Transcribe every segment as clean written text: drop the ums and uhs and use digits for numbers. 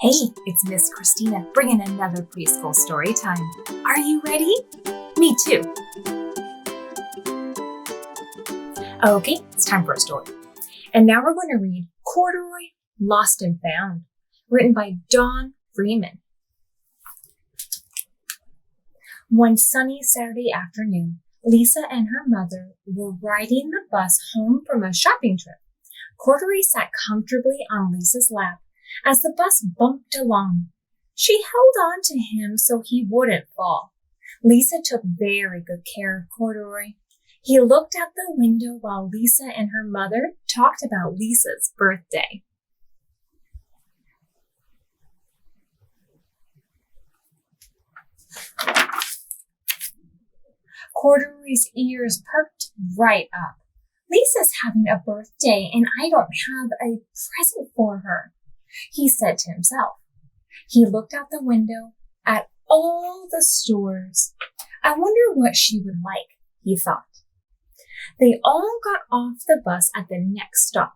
Hey, it's Miss Kristina bringing another preschool story time. Are you ready? Me too. Okay, it's time for a story. And now we're going to read Corduroy, Lost and Found, written by Don Freeman. One sunny Saturday afternoon, Lisa and her mother were riding the bus home from a shopping trip. Corduroy sat comfortably on Lisa's lap as the bus bumped along. She held on to him so he wouldn't fall. Lisa took very good care of Corduroy. He looked out the window while Lisa and her mother talked about Lisa's birthday. Corduroy's ears perked right up. Lisa's having a birthday and I don't have a present for her, he said to himself. He looked out the window at all the stores. I wonder what she would like, he thought. They all got off the bus at the next stop.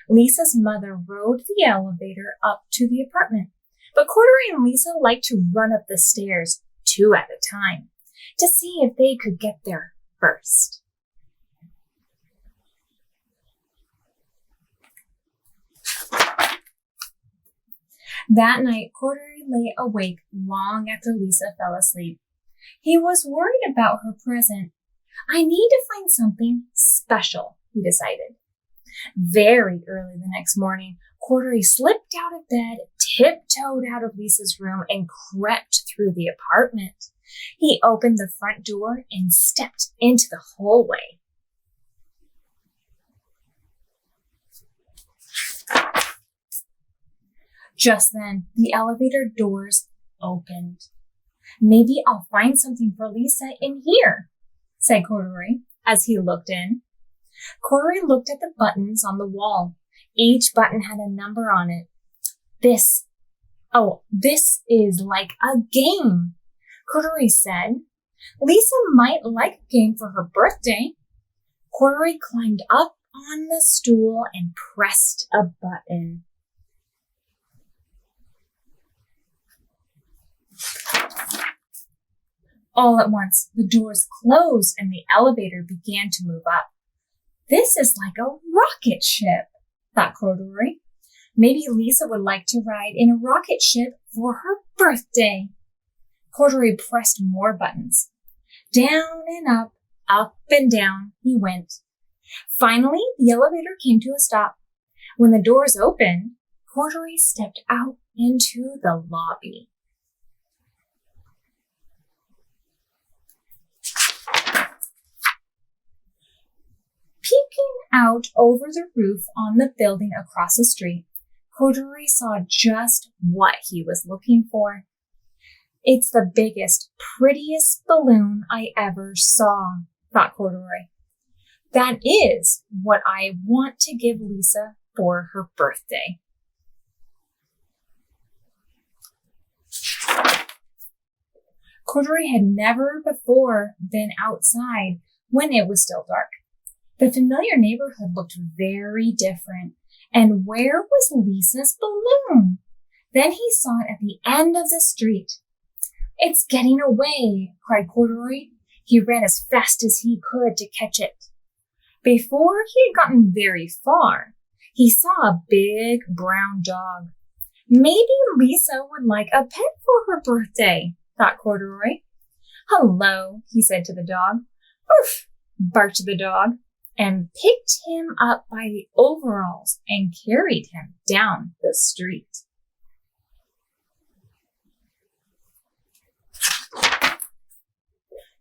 Lisa's mother rode the elevator up to the apartment, but Corduroy and Lisa liked to run up the stairs 2 at a time to see if they could get there first. That night, Corduroy lay awake long after Lisa fell asleep. He was worried about her present. I need to find something special, he decided. Very early the next morning, Corduroy slipped out of bed, tiptoed out of Lisa's room, and crept through the apartment. He opened the front door and stepped into the hallway. Just then, the elevator doors opened. Maybe I'll find something for Lisa in here, said Corduroy as he looked in. Corduroy looked at the buttons on the wall. Each button had a number on it. This is like a game, Corduroy said. Lisa might like a game for her birthday. Corduroy climbed up on the stool and pressed a button. All at once, the doors closed and the elevator began to move up. This is like a rocket ship, thought Corduroy. Maybe Lisa would like to ride in a rocket ship for her birthday. Corduroy pressed more buttons. Down and up and down he went. Finally, the elevator came to a stop. When the doors opened, Corduroy stepped out into the lobby. Peeking out over the roof on the building across the street, Corduroy saw just what he was looking for. It's the biggest, prettiest balloon I ever saw, thought Corduroy. That is what I want to give Lisa for her birthday. Corduroy had never before been outside when it was still dark. The familiar neighborhood looked very different. And where was Lisa's balloon? Then he saw it at the end of the street. It's getting away, cried Corduroy. He ran as fast as he could to catch it. Before he had gotten very far, he saw a big brown dog. Maybe Lisa would like a pet for her birthday, thought Corduroy. Hello, he said to the dog. Oof, barked the dog, and picked him up by the overalls and carried him down the street.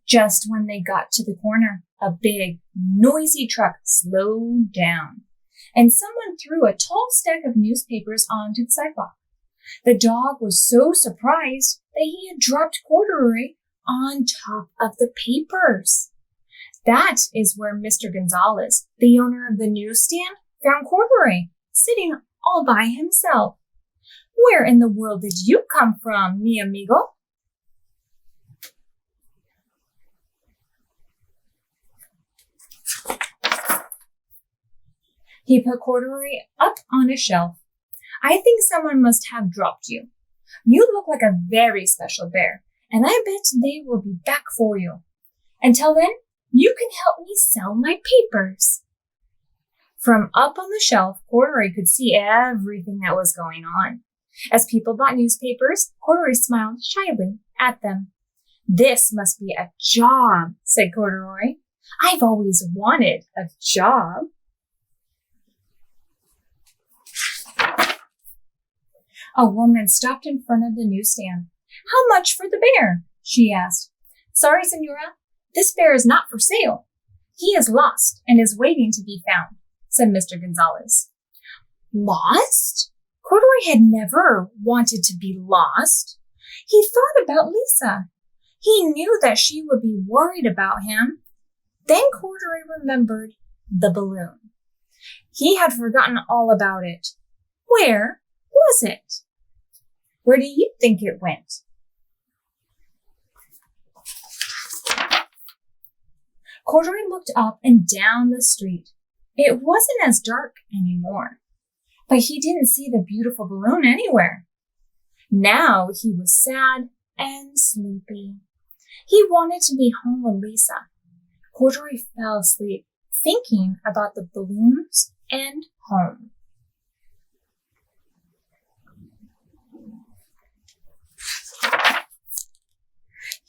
Just when they got to the corner, a big, noisy truck slowed down, and someone threw a tall stack of newspapers onto the sidewalk. The dog was so surprised that he had dropped Corduroy on top of the papers. That is where Mr. Gonzalez, the owner of the newsstand, found Corduroy, sitting all by himself. Where in the world did you come from, mi amigo? He put Corduroy up on a shelf. I think someone must have dropped you. You look like a very special bear, and I bet they will be back for you. Until then, you can help me sell my papers." From up on the shelf, Corduroy could see everything that was going on. As people bought newspapers, Corduroy smiled shyly at them. "This must be a job," said Corduroy. "I've always wanted a job." A woman stopped in front of the newsstand. "How much for the bear?" she asked. "Sorry, Senora, this bear is not for sale. He is lost and is waiting to be found," said Mr. Gonzalez. Lost? Corduroy had never wanted to be lost. He thought about Lisa. He knew that she would be worried about him. Then Corduroy remembered the balloon. He had forgotten all about it. Where was it? Where do you think it went? Corduroy looked up and down the street. It wasn't as dark anymore, but he didn't see the beautiful balloon anywhere. Now he was sad and sleepy. He wanted to be home with Lisa. Corduroy fell asleep, thinking about the balloons and home.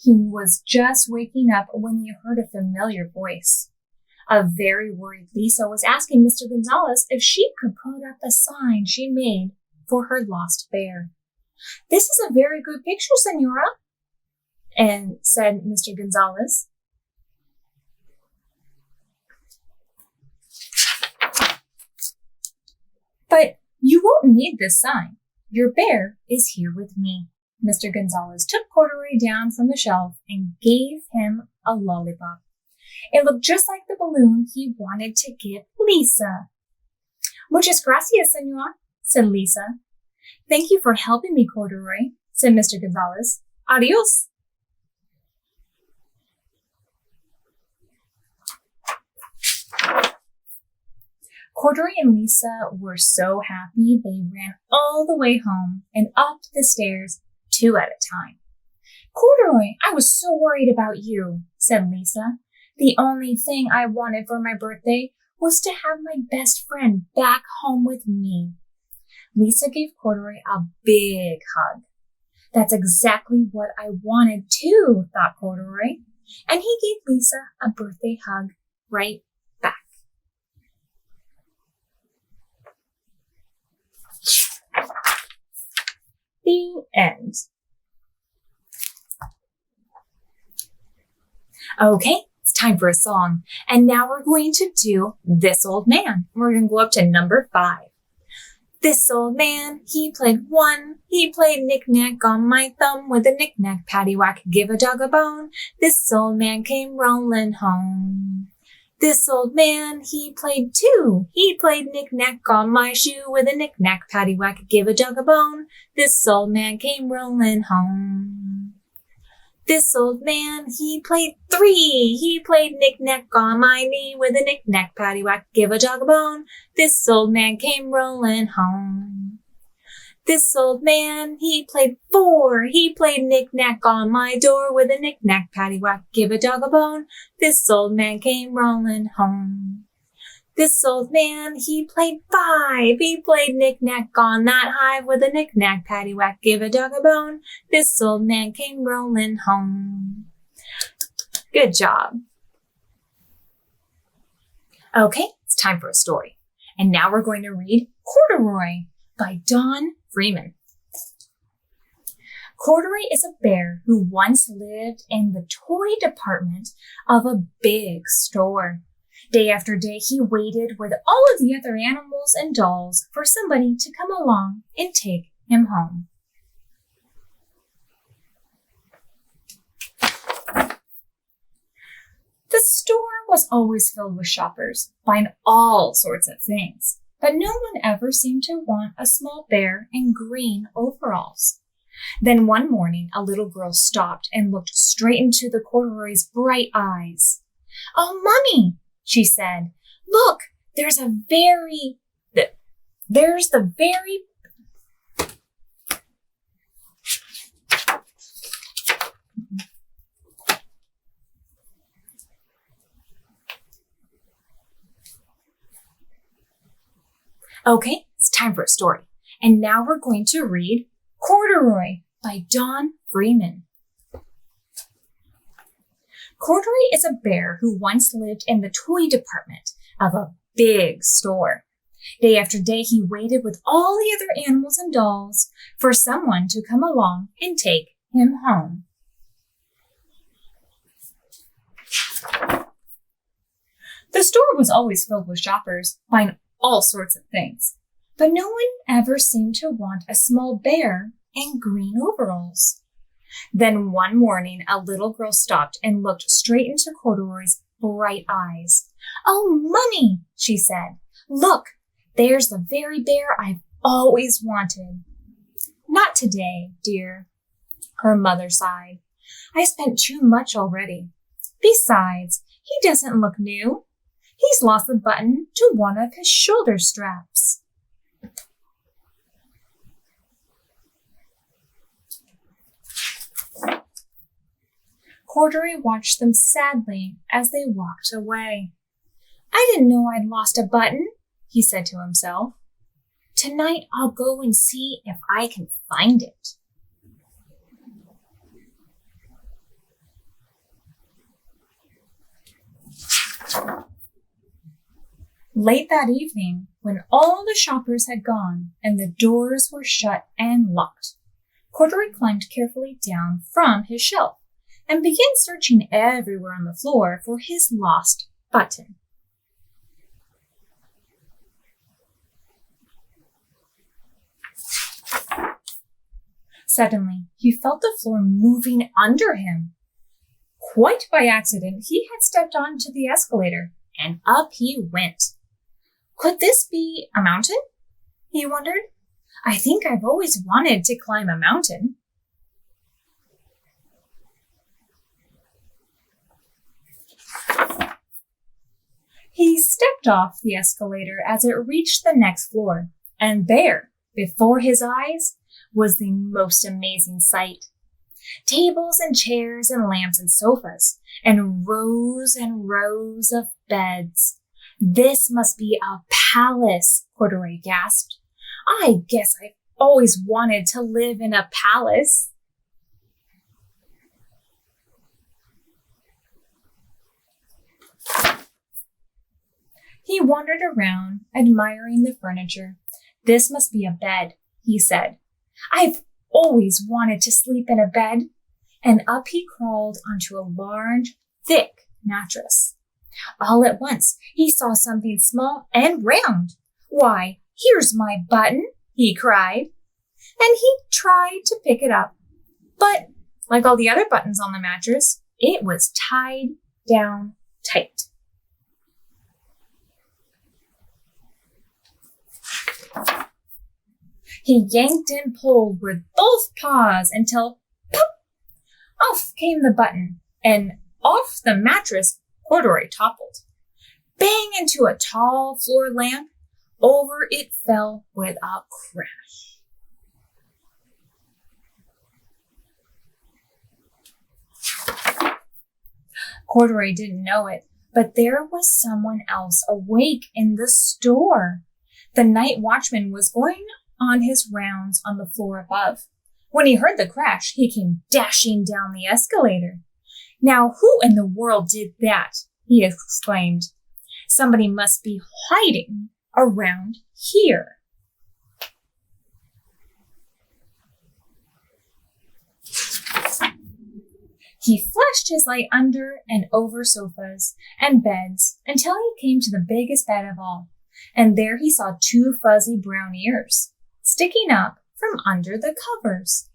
He was just waking up when he heard a familiar voice. A very worried Lisa was asking Mr. Gonzalez if she could put up a sign she made for her lost bear. "This is a very good picture, Senora," and said Mr. Gonzalez. "But you won't need this sign. Your bear is here with me." Mr. Gonzalez took Corduroy down from the shelf and gave him a lollipop. It looked just like the balloon he wanted to give Lisa. "Muchas gracias, Senora," said Lisa. "Thank you for helping me, Corduroy," said Mr. Gonzalez. "Adios." Corduroy and Lisa were so happy they ran all the way home and up the stairs, 2 at a time. "Corduroy, I was so worried about you," said Lisa. "The only thing I wanted for my birthday was to have my best friend back home with me." Lisa gave Corduroy a big hug. "That's exactly what I wanted too," thought Corduroy. And he gave Lisa a birthday hug right back. The end. Okay, it's time for a song. And now we're going to do This Old Man. We're going to go up to number 5. This old man, he played one. He played knick-knack on my thumb with a knick-knack, paddywhack, give a dog a bone. This old man came rolling home. This old man, he played 2. He played knick-knack on my shoe with a knick-knack, paddywhack, give a dog a bone. This old man came rolling home. This old man, he played 3. He played knick-knack on my knee with a knick-knack, paddywhack, give a dog a bone. This old man came rolling home. This old man, he played 4. He played knick-knack on my door with a knick-knack, paddywhack, give a dog a bone. This old man came rolling home. This old man, he played 5. He played knick-knack on that hive with a knick-knack, paddywhack, give a dog a bone. This old man came rolling home. Good job. Okay, it's time for a story. And now we're going to read Corduroy by Don Freeman. Corduroy is a bear who once lived in the toy department of a big store. Day after day, he waited with all of the other animals and dolls for somebody to come along and take him home. The store was always filled with shoppers, buying all sorts of things, but no one ever seemed to want a small bear in green overalls. Then one morning, a little girl stopped and looked straight into the Corduroy's bright eyes. "Oh, Mommy," she said, "look, there's the very Okay, it's time for a story. And now we're going to read Corduroy by Don Freeman. Corduroy is a bear who once lived in the toy department of a big store. Day after day, he waited with all the other animals and dolls for someone to come along and take him home. The store was always filled with shoppers buying all sorts of things, but no one ever seemed to want a small bear in green overalls. Then one morning, a little girl stopped and looked straight into Corduroy's bright eyes. "Oh, Mummy," she said, "look, there's the very bear I've always wanted." "Not today, dear," her mother sighed. "I spent too much already. Besides, he doesn't look new. He's lost the button to one of his shoulder straps." Corduroy watched them sadly as they walked away. "I didn't know I'd lost a button," he said to himself. "Tonight I'll go and see if I can find it." Late that evening, when all the shoppers had gone and the doors were shut and locked, Corduroy climbed carefully down from his shelf and began searching everywhere on the floor for his lost button. Suddenly, he felt the floor moving under him. Quite by accident, he had stepped onto the escalator, and up he went. Could this be a mountain? He wondered. I think I've always wanted to climb a mountain. He stepped off the escalator as it reached the next floor, and there, before his eyes, was the most amazing sight. Tables and chairs and lamps and sofas, and rows of beds. "This must be a palace," Corduroy gasped. "I guess I've always wanted to live in a palace." He wandered around, admiring the furniture. "This must be a bed," he said. "I've always wanted to sleep in a bed." And up he crawled onto a large, thick mattress. All at once, he saw something small and round. "Why, here's my button," he cried. And he tried to pick it up. But, like all the other buttons on the mattress, it was tied down tight. He yanked and pulled with both paws until, pop, off came the button, and off the mattress Corduroy toppled. Bang into a tall floor lamp, over it fell with a crash. Corduroy didn't know it, but there was someone else awake in the store. The night watchman was going on his rounds on the floor above. When he heard the crash, he came dashing down the escalator. "Now, who in the world did that?" he exclaimed. "Somebody must be hiding around here." He flashed his light under and over sofas and beds until he came to the biggest bed of all, and there he saw 2 fuzzy brown ears sticking up from under the covers.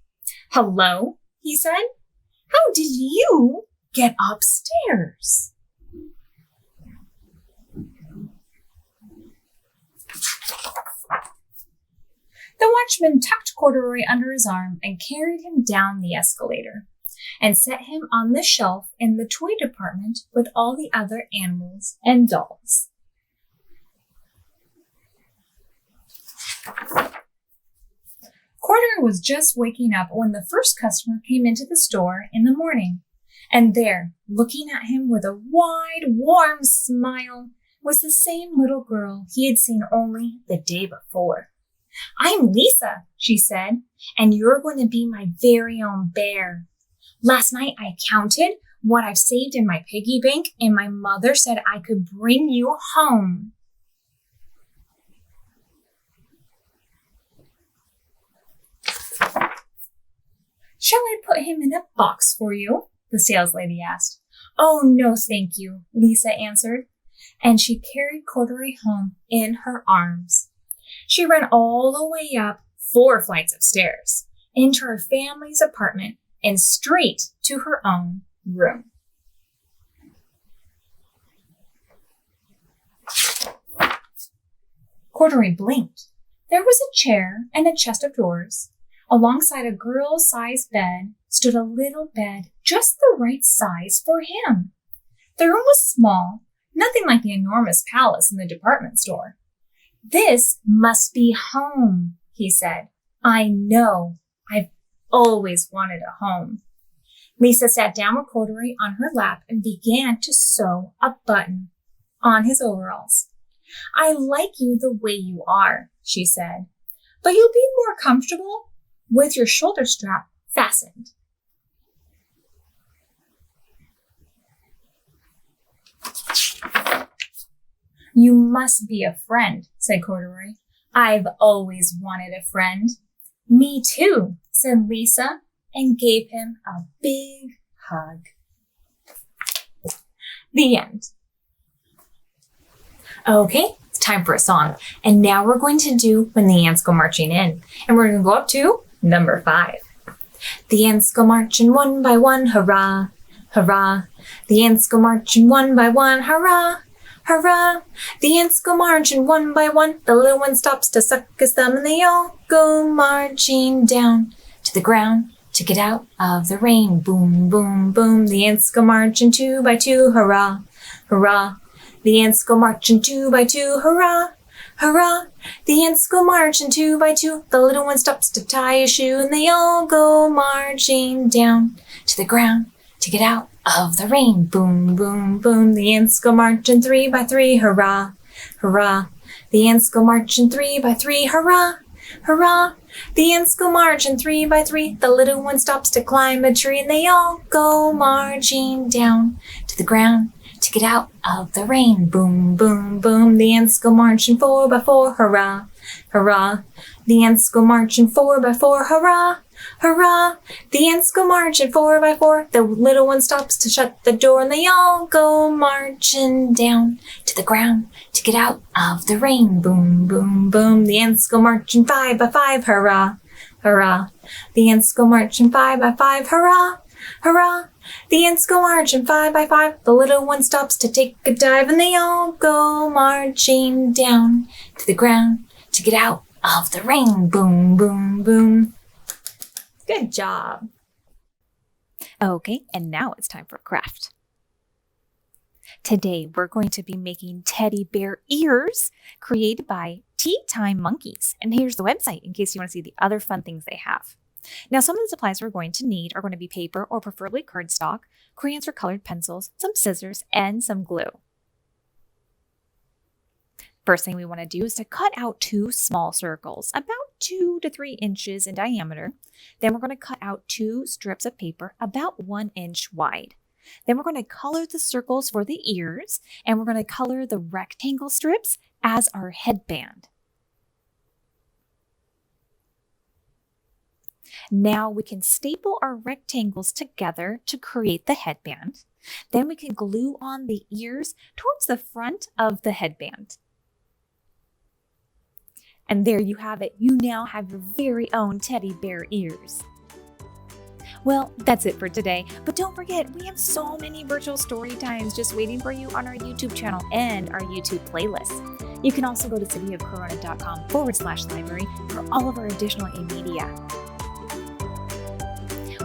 "Hello," he said. "How did you get upstairs?" The watchman tucked Corduroy under his arm and carried him down the escalator and set him on the shelf in the toy department with all the other animals and dolls. Corduroy was just waking up when the first customer came into the store in the morning. And there, looking at him with a wide, warm smile, was the same little girl he had seen only the day before. "I'm Lisa," she said, "and you're going to be my very own bear. Last night I counted what I've saved in my piggy bank, and my mother said I could bring you home." "Shall I put him in a box for you?" the saleslady asked. "Oh, no, thank you," Lisa answered, and she carried Corduroy home in her arms. She ran all the way up 4 flights of stairs, into her family's apartment, and straight to her own room. Corduroy blinked. There was a chair and a chest of drawers. Alongside a girl-sized bed stood a little bed just the right size for him. The room was small, nothing like the enormous palace in the department store. "This must be home," he said. "I know. I've always wanted a home." Lisa sat down with Corduroy on her lap and began to sew a button on his overalls. "I like you the way you are," she said, "but you'll be more comfortable with your shoulder strap fastened." "You must be a friend," said Corduroy. "I've always wanted a friend." "Me too," said Lisa, and gave him a big hug. The end. Okay, it's time for a song. And now we're going to do When the Ants Go Marching In. And we're going to go up to number 5. The ants go marching one by one, hurrah, hurrah. The ants go marching one by one, hurrah, hurrah. The ants go marching one by one. The little one stops to suck his thumb, and they all go marching down to the ground to get out of the rain. Boom, boom, boom. The ants go marching 2 by 2, hurrah, hurrah. The ants go marching 2 by 2, hurrah, hurrah. The ants go marching 2 by 2. The little one stops to tie a shoe, and they all go marching down to the ground to get out of the rain. Boom, boom, boom. The ants go marching 3 by 3, hurrah, hurrah. The ants go marching 3 by 3, hurrah, hurrah. The ants go marching 3 by 3. The little one stops to climb a tree, and they all go marching down to the ground to get out of the rain. Boom, boom, boom. The ants go marching 4 by 4, hurrah, hurrah. The ants go marching 4 by 4, hurrah, hurrah. The ants go marching 4 by 4. The little one stops to shut the door, and they all go marching down to the ground to get out of the rain. Boom, boom, boom. The ants go marching 5 by 5, hurrah, hurrah. The ants go marching 5 by 5, hurrah, hurrah. The ants go marching 5 by 5. The little one stops to take a dive, and they all go marching down to the ground to get out of the rain. Boom, boom, boom. Good job. Okay, and now it's time for craft. Today, we're going to be making teddy bear ears created by Tea Time Monkeys. And here's the website in case you want to see the other fun things they have. Now, some of the supplies we're going to need are going to be paper or preferably cardstock, crayons or colored pencils, some scissors, and some glue. First thing we want to do is to cut out 2 small circles, about 2 to 3 inches in diameter. Then we're going to cut out 2 strips of paper about 1 inch wide. Then we're going to color the circles for the ears, and we're going to color the rectangle strips as our headband. Now we can staple our rectangles together to create the headband. Then we can glue on the ears towards the front of the headband. And there you have it. You now have your very own teddy bear ears. Well, that's it for today. But don't forget, we have so many virtual story times just waiting for you on our YouTube channel and our YouTube playlist. You can also go to cityofcorona.com/library for all of our additional e-media.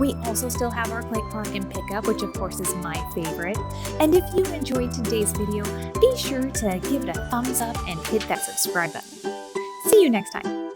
We also still have our play park and pickup, which of course is my favorite. And if you enjoyed today's video, be sure to give it a thumbs up and hit that subscribe button. See you next time.